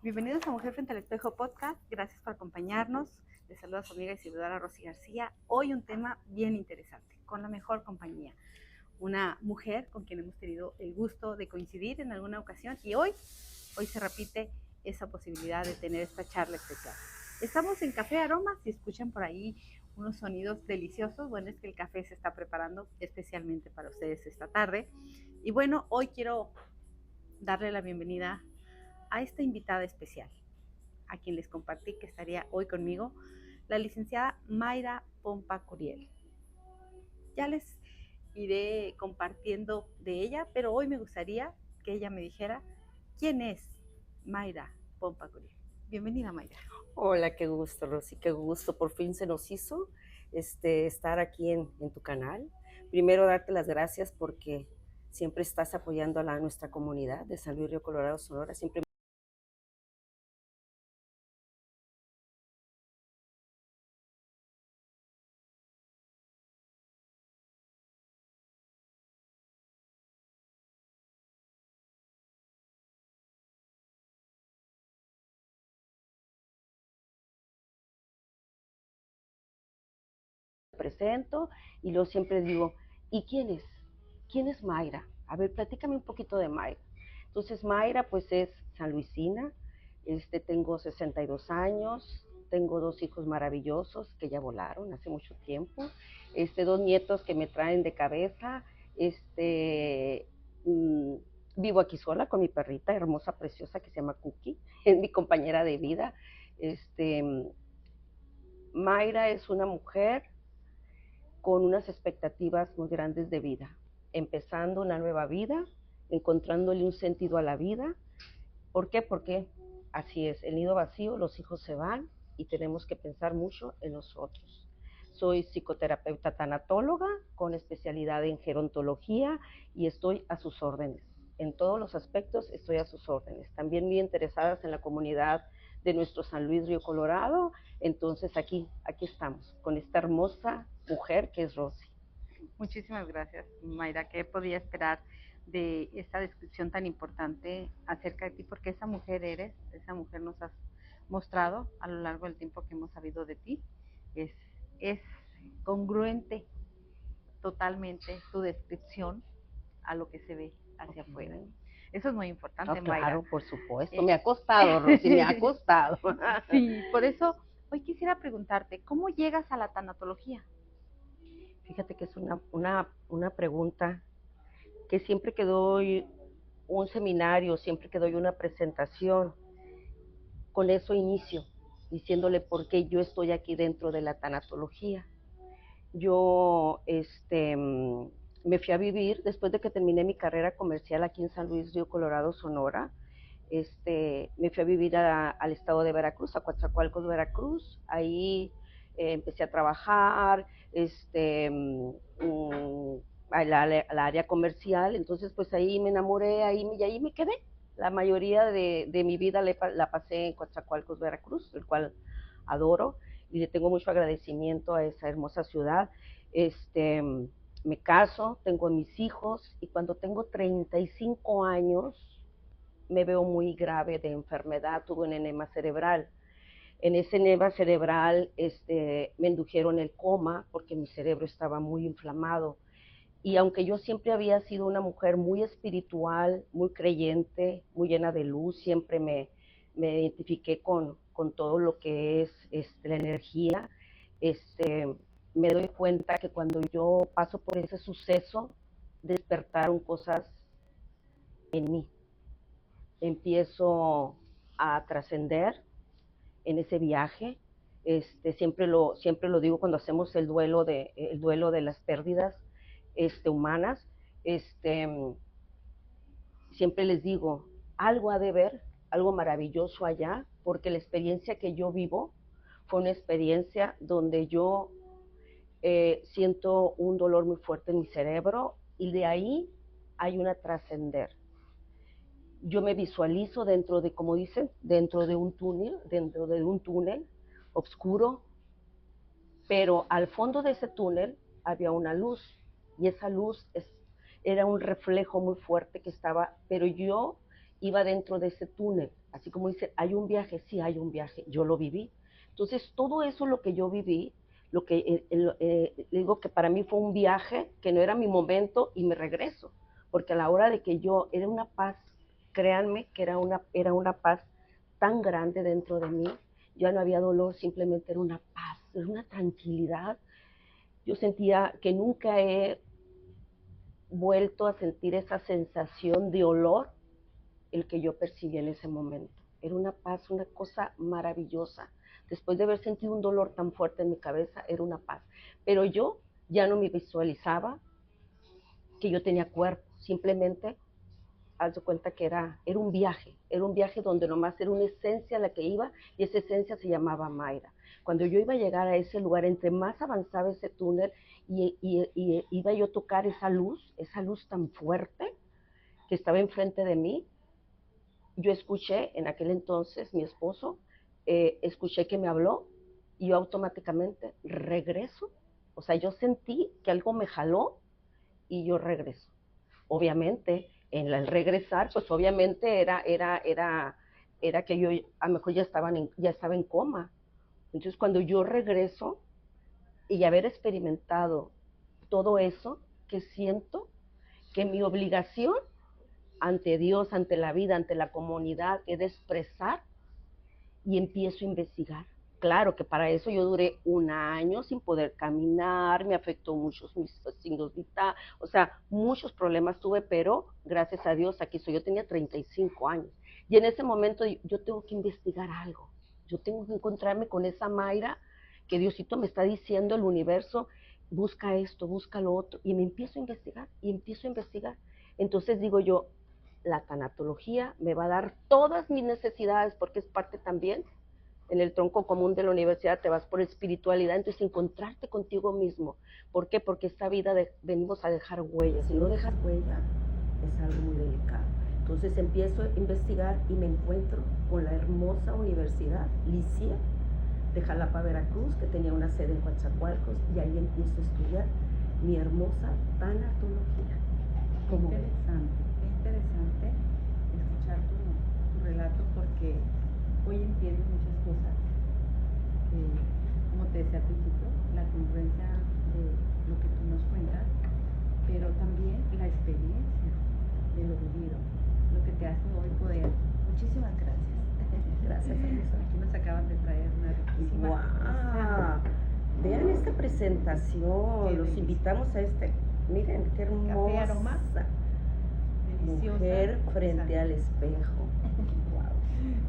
Bienvenidos a Mujer Frente al Espejo Podcast. Gracias por acompañarnos. Les saluda a su amiga y seguidora Rosy García. Hoy un tema bien interesante, con la mejor compañía. Una mujer con quien hemos tenido el gusto de coincidir en alguna ocasión y hoy se repite esa posibilidad de tener esta charla especial. Estamos en Café Aroma. Si escuchan por ahí unos sonidos deliciosos, bueno, es que el café se está preparando especialmente para ustedes esta tarde. Y bueno, hoy quiero darle la bienvenida a esta invitada especial, a quien les compartí que estaría hoy conmigo, la licenciada Mayra Pompa Curiel. Ya les iré compartiendo de ella, pero hoy me gustaría que ella me dijera quién es Mayra Pompa Curiel. Bienvenida, Mayra. Hola, qué gusto, Rosy, qué gusto. Por fin se nos hizo estar aquí en tu canal. Primero, darte las gracias porque siempre estás apoyando a nuestra comunidad de San Luis Río Colorado, Sonora. Siempre me presento y luego siempre digo, ¿y quién es? ¿Quién es Mayra? A ver, platícame un poquito de Mayra. Entonces, Mayra, pues es sanluisina. Tengo 62 años, tengo 2 hijos maravillosos que ya volaron hace mucho tiempo, 2 nietos que me traen de cabeza. este, mm, Vivo aquí sola con mi perrita hermosa, preciosa, que se llama Cookie, es mi compañera de vida. Mayra es una mujer con unas expectativas muy grandes de vida, empezando una nueva vida, encontrándole un sentido a la vida. ¿Por qué? Porque así es, el nido vacío, los hijos se van y tenemos que pensar mucho en nosotros. Soy psicoterapeuta tanatóloga con especialidad en gerontología y estoy a sus órdenes. En todos los aspectos estoy a sus órdenes. También muy interesadas en la comunidad de nuestro San Luis Río Colorado. Entonces aquí estamos con esta hermosa mujer que es Rosy. Muchísimas gracias, Mayra. ¿Qué podía esperar de esta descripción tan importante acerca de ti? Porque esa mujer eres, esa mujer nos has mostrado a lo largo del tiempo que hemos sabido de ti. Es, es congruente totalmente tu descripción a lo que se ve hacia afuera. Eso es muy importante, Mayra. Claro, por supuesto. Me ha costado, Rosy, me ha costado. Sí, por eso hoy quisiera preguntarte, ¿cómo llegas a la tanatología? Fíjate que es una pregunta que siempre que doy un seminario, siempre que doy una presentación, con eso inicio, diciéndole por qué yo estoy aquí dentro de la tanatología. Yo me fui a vivir, después de que terminé mi carrera comercial aquí en San Luis Río Colorado, Sonora. Me fui a vivir al estado de Veracruz, a Coatzacoalcos, Veracruz. Ahí empecé a trabajar, al área comercial. Entonces pues ahí me enamoré, y ahí me quedé. La mayoría de mi vida la pasé en Coatzacoalcos, Veracruz, el cual adoro y le tengo mucho agradecimiento a esa hermosa ciudad. Este, Me caso, tengo mis hijos y cuando tengo 35 años me veo muy grave de enfermedad, tuve un enema cerebral. En ese enema cerebral me indujeron el coma porque mi cerebro estaba muy inflamado. Y aunque yo siempre había sido una mujer muy espiritual, muy creyente, muy llena de luz, siempre me identifiqué con todo lo que es la energía. Me doy cuenta que cuando yo paso por ese suceso, despertaron cosas en mí. Empiezo a trascender en ese viaje. Siempre lo digo cuando hacemos el duelo de las pérdidas humanas. este, Siempre les digo, algo ha de ver, algo maravilloso allá, porque la experiencia que yo vivo fue una experiencia donde yo siento un dolor muy fuerte en mi cerebro y de ahí hay una trascender. Yo me visualizo dentro de, como dicen, dentro de un túnel oscuro, pero al fondo de ese túnel había una luz y esa luz era un reflejo muy fuerte que estaba, pero yo iba dentro de ese túnel. Así como dice, hay un viaje, sí hay un viaje, yo lo viví. Entonces, todo eso lo que yo viví, lo que digo que para mí fue un viaje, que no era mi momento y me regreso. Porque a la hora de que yo, era una paz, créanme que era una paz tan grande dentro de mí, ya no había dolor, simplemente era una paz, era una tranquilidad. Yo sentía que nunca he vuelto a sentir esa sensación de olor, el que yo percibí en ese momento. Era una paz, una cosa maravillosa. Después de haber sentido un dolor tan fuerte en mi cabeza, era una paz. Pero yo ya no me visualizaba que yo tenía cuerpo, simplemente haz de cuenta que era un viaje donde nomás era una esencia la que iba, y esa esencia se llamaba Mayra. Cuando yo iba a llegar a ese lugar, entre más avanzaba ese túnel, y iba yo a tocar esa luz tan fuerte que estaba enfrente de mí, yo escuché, en aquel entonces, mi esposo, escuché que me habló, y yo automáticamente regreso. O sea, yo sentí que algo me jaló, y yo regreso. Obviamente, en el regresar, pues obviamente era que yo a lo mejor ya estaba en coma. Entonces, cuando yo regreso y haber experimentado todo eso, que siento que mi obligación ante Dios, ante la vida, ante la comunidad, es de expresar, y empiezo a investigar. Claro que para eso yo duré un año sin poder caminar, me afectó muchos mis signos vitales, o sea, muchos problemas tuve, pero gracias a Dios aquí soy. Yo tenía 35 años, y en ese momento yo tengo que investigar algo, yo tengo que encontrarme con esa Mayra que Diosito me está diciendo, el universo, busca esto, busca lo otro, y me empiezo a investigar, y empiezo a investigar. Entonces digo yo, la tanatología me va a dar todas mis necesidades, porque es parte también, en el tronco común de la universidad te vas por espiritualidad, entonces encontrarte contigo mismo. ¿Por qué? Porque esta vida venimos a dejar huellas. Si no dejas huella, es algo muy delicado. Entonces empiezo a investigar y me encuentro con la hermosa universidad Licia de Jalapa, Veracruz, que tenía una sede en Coatzacoalcos, y ahí empiezo a estudiar mi hermosa tanatología. Qué interesante escuchar tu relato, porque hoy entiendo muchas cosas. Como te decía al principio, la congruencia de lo que tú nos cuentas, pero también la experiencia de lo vivido, lo que te hace hoy poder. Muchísimas gracias. Gracias a Dios. Aquí nos acaban de traer una riquísima. ¡Wow! Vean esta presentación, los invitamos a miren qué hermosa. Café aroma. Deliciosa. Mujer frente al espejo. Wow.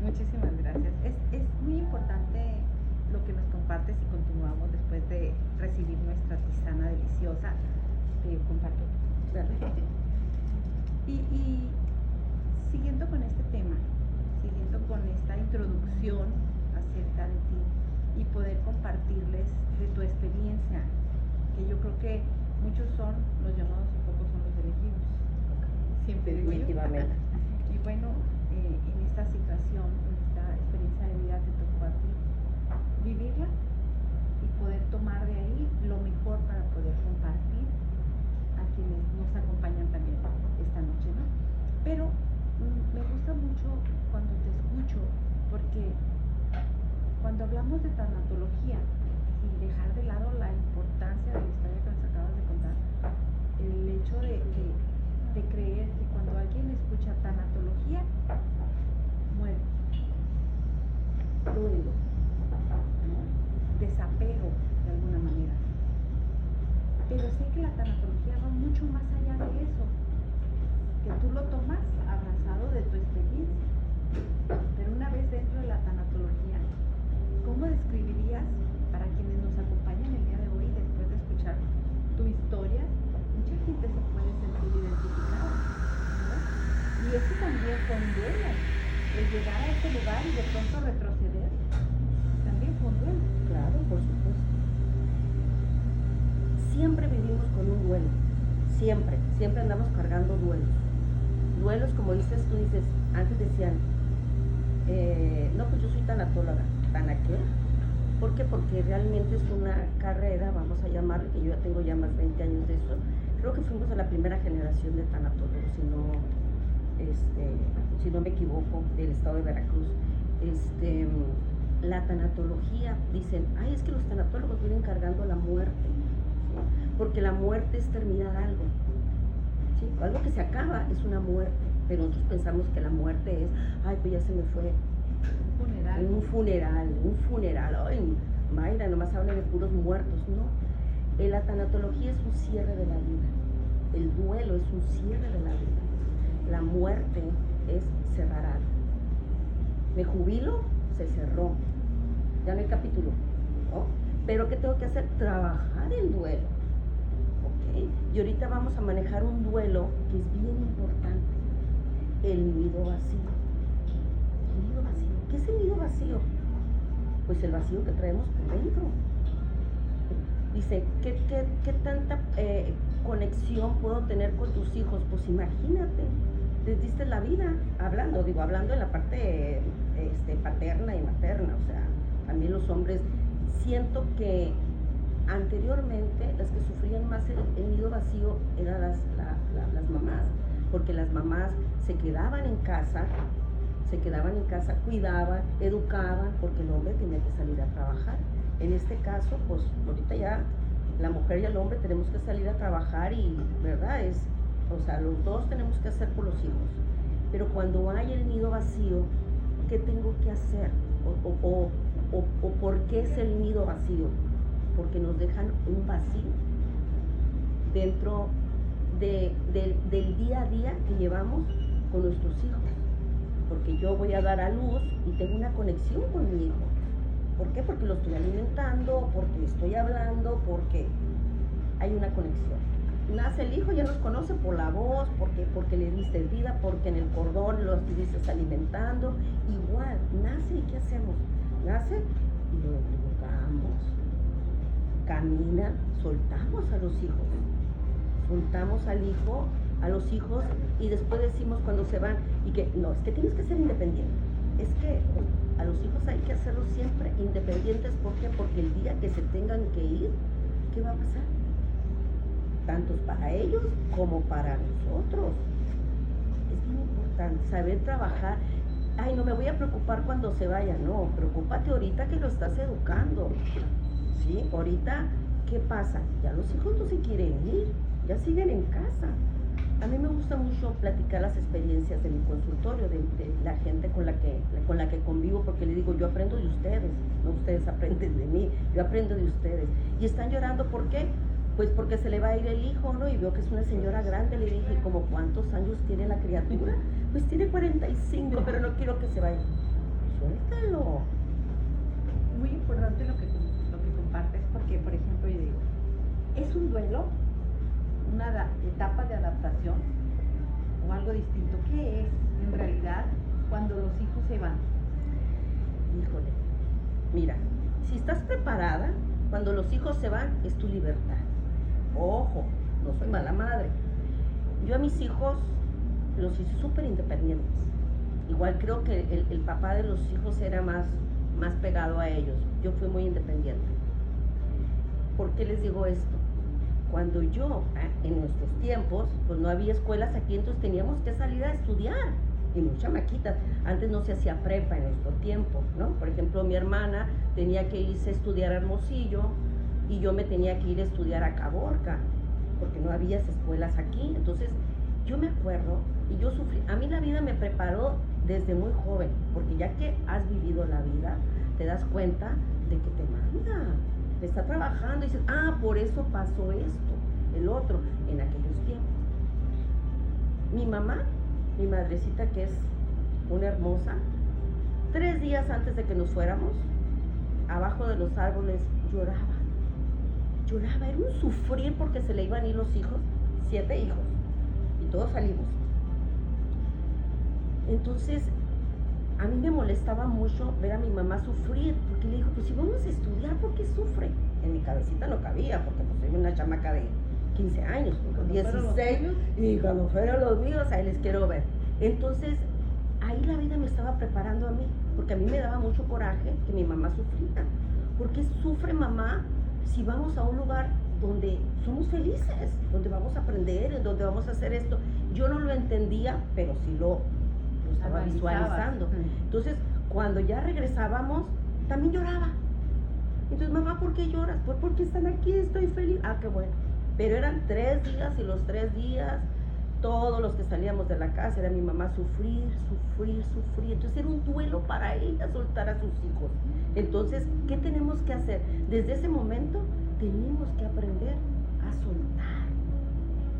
Muchísimas gracias. Es muy importante lo que nos compartes, y continuamos después de recibir nuestra tisana deliciosa. Te comparto. Y siguiendo con este tema, siguiendo con esta introducción acerca de ti, y poder compartirles de tu experiencia, que yo creo que muchos son los llamados y pocos son los elegidos. Siempre digo yo. Definitivamente. Y bueno, en esta situación, en esta experiencia de vida, te tocó a ti vivirla y poder tomar de ahí lo mejor para poder compartir a quienes nos acompañan también esta noche, ¿no? Pero me gusta mucho cuando te escucho, porque cuando hablamos de tanatología, sin dejar de lado la importancia de la historia que nos acabas de contar, el hecho de creer que cuando alguien escucha tanatología, muere, duelo, ¿no? Desapego de alguna manera. Pero sé que la tanatología va mucho más allá de eso, que tú lo tomas abrazado de tu experiencia. Pero una vez dentro de la tanatología, ¿cómo describirías, para quienes nos acompañan el día de hoy, después de escuchar tu historia? Mucha gente se puede sentir identificada, ¿no? Y eso también fue un duelo, el llegar a este lugar y de pronto retroceder, también fue un duelo. Claro, por supuesto. Siempre vivimos con un duelo, siempre andamos cargando duelos. Duelos, como dices, tú dices, antes decían, no, pues yo soy tanatóloga. ¿Tana qué? ¿Por qué? Porque realmente es una carrera, vamos a llamarle, que yo ya tengo ya más de 20 años de eso. Creo que fuimos a la primera generación de tanatólogos, si no si no me equivoco, del estado de Veracruz. La tanatología, dicen, ay, es que los tanatólogos vienen cargando la muerte, ¿sí? Porque la muerte es terminar algo, ¿sí? Algo que se acaba es una muerte, pero nosotros pensamos que la muerte es, ay, pues ya se me fue. Un funeral, ay, Mayra, nomás habla de puros muertos, no. La tanatología es un cierre de la vida, el duelo es un cierre de la vida, la muerte es cerrar algo. Me jubilo, se cerró, ya no hay capítulo, ¿no? Pero ¿qué tengo que hacer? Trabajar el duelo, ¿ok? Y ahorita vamos a manejar un duelo que es bien importante, el nido vacío. El nido vacío. ¿Qué es el nido vacío? Pues el vacío que traemos por dentro. Dice, ¿qué tanta conexión puedo tener con tus hijos? Pues imagínate, les diste la vida, hablando en la parte paterna y materna, o sea, también los hombres, siento que anteriormente las que sufrían más el nido vacío eran las mamás, porque las mamás se quedaban en casa, cuidaban, educaban, porque el hombre tenía que salir a trabajar. En este caso, pues ahorita ya la mujer y el hombre tenemos que salir a trabajar y, ¿verdad? O sea, los dos tenemos que hacer por los hijos. Pero cuando hay el nido vacío, ¿qué tengo que hacer? O ¿por qué es el nido vacío? Porque nos dejan un vacío dentro del día a día que llevamos con nuestros hijos. Porque yo voy a dar a luz y tengo una conexión con mi hijo. ¿Por qué? Porque lo estoy alimentando, porque estoy hablando, porque hay una conexión. Nace el hijo, ya nos conoce por la voz, porque le diste vida, porque en el cordón lo estuviste alimentando. Igual, nace y ¿qué hacemos? Nace y lo educamos. Camina, soltamos a los hijos. Soltamos al hijo, a los hijos, y después decimos cuando se van, y que no, es que tienes que ser independiente. Es que a los hijos hay que hacerlos siempre independientes. ¿Por qué? Porque el día que se tengan que ir, ¿qué va a pasar? Tanto para ellos como para nosotros. Es bien importante saber trabajar. Ay, no me voy a preocupar cuando se vaya. No, preocúpate ahorita que lo estás educando. ¿Sí? Ahorita, ¿qué pasa? Ya los hijos no se quieren ir, ya siguen en casa. A mí me gusta mucho platicar las experiencias de mi consultorio, de la gente con la que convivo, porque le digo, yo aprendo de ustedes, no ustedes aprenden de mí, yo aprendo de ustedes. Y están llorando, ¿por qué? Pues porque se le va a ir el hijo, ¿no? Y veo que es una señora grande, le dije, ¿como cuántos años tiene la criatura? Pues tiene 45, pero no quiero que se vaya. Suéltalo. Muy importante lo que compartes, porque, por ejemplo, yo digo, es un duelo, una etapa de adaptación o algo distinto. ¿Qué es en realidad cuando los hijos se van? Híjole, mira, si estás preparada, cuando los hijos se van, es tu libertad. Ojo, no soy mala madre. Yo a mis hijos los hice súper independientes. Igual creo que el papá de los hijos era más pegado a ellos. Yo fui muy independiente. ¿Por qué les digo esto? Cuando yo, en nuestros tiempos, pues no había escuelas aquí, entonces teníamos que salir a estudiar. Y muy chamaquitas. Antes no se hacía prepa en nuestro tiempo, ¿no? Por ejemplo, mi hermana tenía que irse a estudiar a Hermosillo y yo me tenía que ir a estudiar a Caborca, porque no había escuelas aquí. Entonces, yo me acuerdo y yo sufrí. A mí la vida me preparó desde muy joven, porque ya que has vivido la vida, te das cuenta de que te manda. Te está trabajando y dices, por eso pasó esto, el otro, en aquellos tiempos. Mi mamá, mi madrecita, que es una hermosa, 3 días antes de que nos fuéramos, abajo de los árboles lloraba, era un sufrir porque se le iban a ir los hijos, 7 hijos, y todos salimos. Entonces, a mí me molestaba mucho ver a mi mamá sufrir, porque le dijo, pues si vamos a estudiar, ¿por qué sufre? En mi cabecita no cabía, porque pues soy una chamaca de 15 años, 16, y cuando fueron los míos, ahí les quiero ver. Entonces, ahí la vida me estaba preparando a mí, porque a mí me daba mucho coraje que mi mamá sufriera. ¿Por qué sufre mamá si vamos a un lugar donde somos felices, donde vamos a aprender, donde vamos a hacer esto? Yo no lo entendía, pero sí lo lo estaba Analizabas. visualizando. Entonces, cuando ya regresábamos, también lloraba. Entonces, mamá, ¿por qué lloras? Pues porque están aquí, estoy feliz. Ah, qué bueno. Pero eran 3 días y los 3 días, todos los que salíamos de la casa, era mi mamá sufrir. Entonces era un duelo para ella soltar a sus hijos. Entonces, ¿qué tenemos que hacer? Desde ese momento, tenemos que aprender a soltar.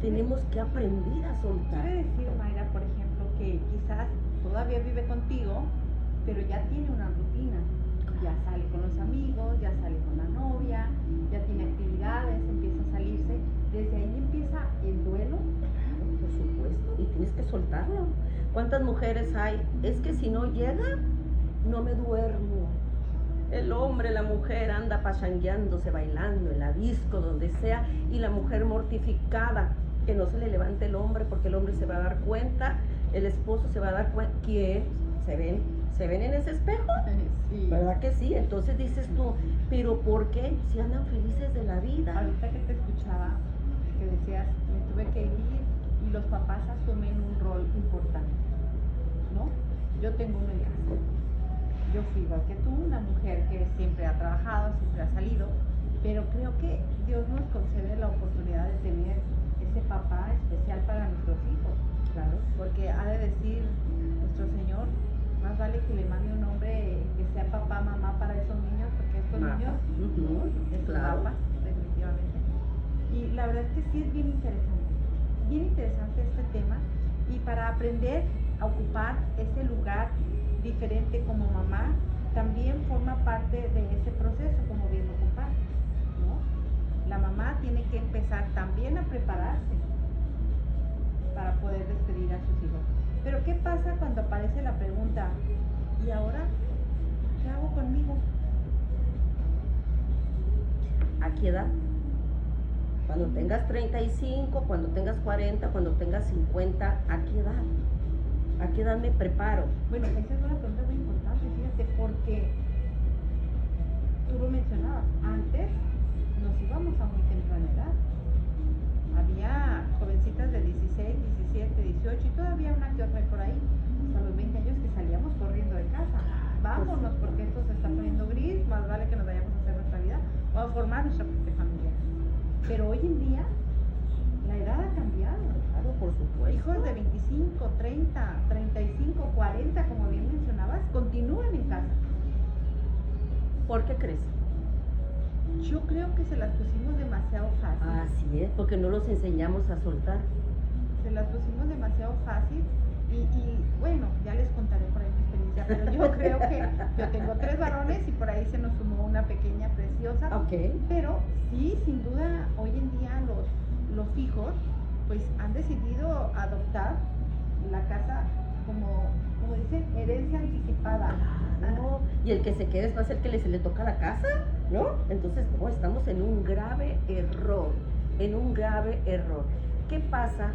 Tenemos que aprender a soltar. Quiere decir, Mayra, por ejemplo, que quizás todavía vive contigo, pero ya tiene una rutina. Ya sale con los amigos, ya sale con la novia, ya tiene actividades, empieza a salirse. Desde ahí empieza el duelo. Por supuesto, y tienes que soltarlo. ¿Cuántas mujeres hay? Es que si no llega, no me duermo. El hombre, la mujer anda pachangueándose, bailando en la disco, donde sea, y la mujer mortificada, que no se le levante el hombre, porque el hombre se va a dar cuenta, el esposo se va a dar cuenta, que se ven en ese espejo, Sí. ¿verdad que sí? Entonces dices tú, pero ¿por qué? Si andan felices de la vida. Ahorita que te escuchaba, que decías, me tuve que ir y los papás asumen un rol importante, ¿no? Yo tengo uno en casa. Yo fui igual que tú, una mujer que siempre ha trabajado, siempre ha salido, pero creo que Dios nos concede la oportunidad de tener ese papá especial para nuestros hijos, Claro. porque ha de decir nuestro Señor, más vale que le mande un hombre que sea papá, mamá para esos niños, porque estos niños es Claro. papas, definitivamente. Y la verdad es que sí es bien interesante este tema, y para aprender a ocupar ese lugar diferente como mamá, también forma parte de ese proceso, como bien lo compartes, ¿no? La mamá tiene que empezar también a prepararse para poder despedir a sus hijos. Pero ¿qué pasa cuando aparece la pregunta, ¿y ahora qué hago conmigo? ¿A qué edad? Cuando tengas 35, cuando tengas 40, cuando tengas 50, ¿a qué edad? ¿A qué edad me preparo? Bueno, esa es una pregunta muy importante, fíjate, porque tú lo mencionabas, antes nos íbamos a muy temprana edad. Había jovencitas de 16, 17, 18 y todavía una que otra por ahí, hasta los 20 años que salíamos corriendo de casa. Vámonos porque esto se está poniendo gris, más vale que nos vayamos a hacer nuestra vida o a formar nuestra propia familia. Pero hoy en día la edad ha cambiado. Claro, por supuesto. Hijos de 25, 30, 35, 40, como bien mencionabas, continúan en casa. ¿Por qué crees? Yo creo que se las pusimos demasiado fácil. Así es, porque no los enseñamos a soltar. Se las pusimos demasiado fácil y bueno, ya les contaré por ahí mi experiencia, pero yo creo que yo tengo 3 varones y por ahí se nos sumó una pequeña preciosa. Ok. Pero sí, sin duda, hoy en día los hijos pues han decidido adoptar la casa como dicen, herencia anticipada. Claro. Y el que se quede va a ser que se le toca la casa, ¿no? Entonces, no, estamos en un grave error, ¿Qué pasa?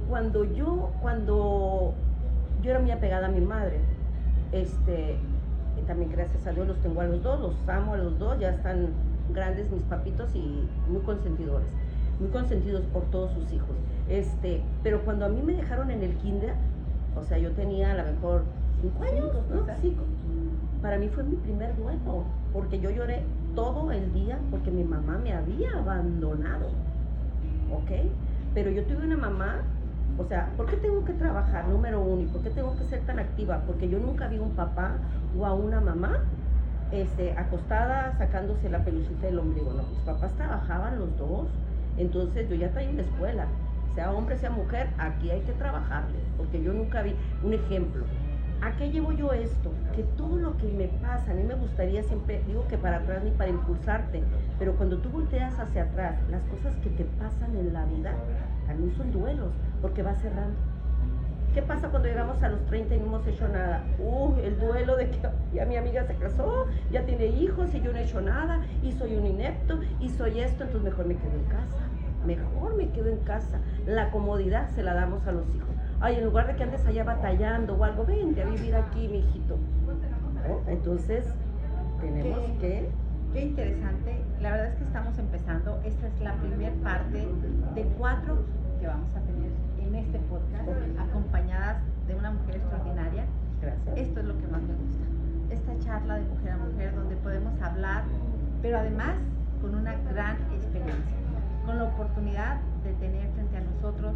Cuando yo era muy apegada a mi madre, también gracias a Dios los tengo a los dos, los amo a los dos, ya están grandes mis papitos y muy consentidos por todos sus hijos. Pero cuando a mí me dejaron en el kinder, o sea, yo tenía a lo mejor 5 años, ¿no? 5. Para mí fue mi primer duelo, porque yo lloré todo el día porque mi mamá me había abandonado, ¿ok? Pero yo tuve una mamá, o sea, ¿por qué tengo que trabajar, número uno? ¿Y por qué tengo que ser tan activa? Porque yo nunca vi a un papá o a una mamá acostada sacándose la pelucita del ombligo, no, mis papás trabajaban los dos, entonces yo ya estaba en la escuela, sea hombre, sea mujer, aquí hay que trabajarle, porque yo nunca vi un ejemplo. ¿A qué llevo yo esto? Que todo lo que me pasa, a mí me gustaría siempre, digo que para atrás ni para impulsarte, pero cuando tú volteas hacia atrás, las cosas que te pasan en la vida también son duelos, porque vas cerrando. ¿Qué pasa cuando llegamos a los 30 y no hemos hecho nada? El duelo de que ya mi amiga se casó, ya tiene hijos y yo no he hecho nada, y soy un inepto, y soy esto, entonces mejor me quedo en casa. La comodidad se la damos a los hijos. Ay, en lugar de que andes allá batallando o algo, vente a vivir aquí, mijito. ¿No? Entonces, tenemos que... Qué interesante. La verdad es que estamos empezando. Esta es la primera parte de 4 que vamos a tener en este podcast, acompañadas de una mujer extraordinaria. charla de mujer a mujer donde podemos hablar, pero además con una gran experiencia, con la oportunidad de tener frente a nosotros